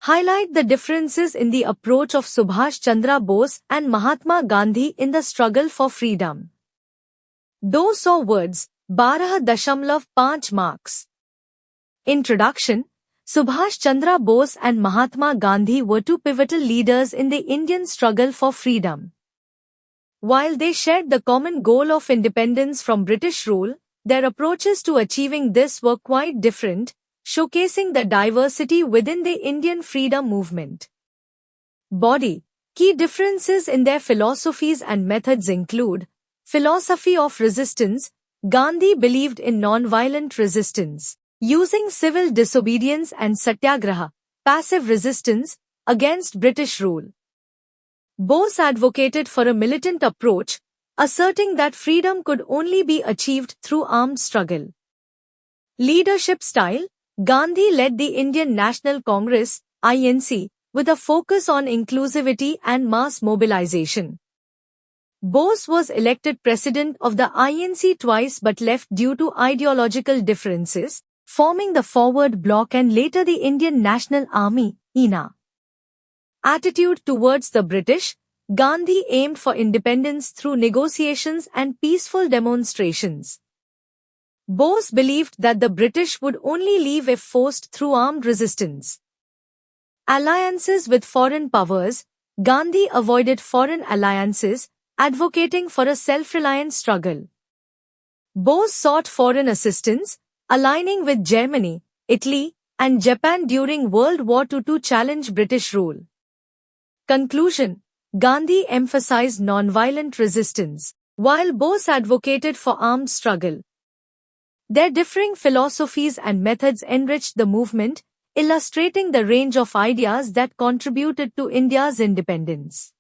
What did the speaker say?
highlight the differences in the approach of Subhash Chandra Bose and Mahatma Gandhi in the struggle for freedom. 200 words, 12.5 marks. Introduction. Subhash Chandra Bose and Mahatma Gandhi were two pivotal leaders in the Indian struggle for freedom. While they shared the common goal of independence from British rule, their approaches to achieving this were quite different, showcasing the diversity within the Indian freedom movement. Body. Key differences in their philosophies and methods include: philosophy of resistance. Gandhi believed in non-violent resistance, using civil disobedience and satyagraha, passive resistance, against British rule. Bose advocated for a militant approach, asserting that freedom could only be achieved through armed struggle. Leadership style. Gandhi led the Indian National Congress, INC, with a focus on inclusivity and mass mobilization. Bose was elected president of the INC twice but left due to ideological differences, forming the Forward Bloc and later the Indian National Army, INA. Attitude towards the British. Gandhi aimed for independence through negotiations and peaceful demonstrations. Bose believed that the British would only leave if forced through armed resistance. Alliances with foreign powers. Gandhi avoided foreign alliances, advocating for a self-reliant struggle. Bose sought foreign assistance, aligning with Germany, Italy, and Japan during World War II to challenge British rule. Conclusion. Gandhi emphasized non-violent resistance, while Bose advocated for armed struggle. Their differing philosophies and methods enriched the movement, illustrating the range of ideas that contributed to India's independence.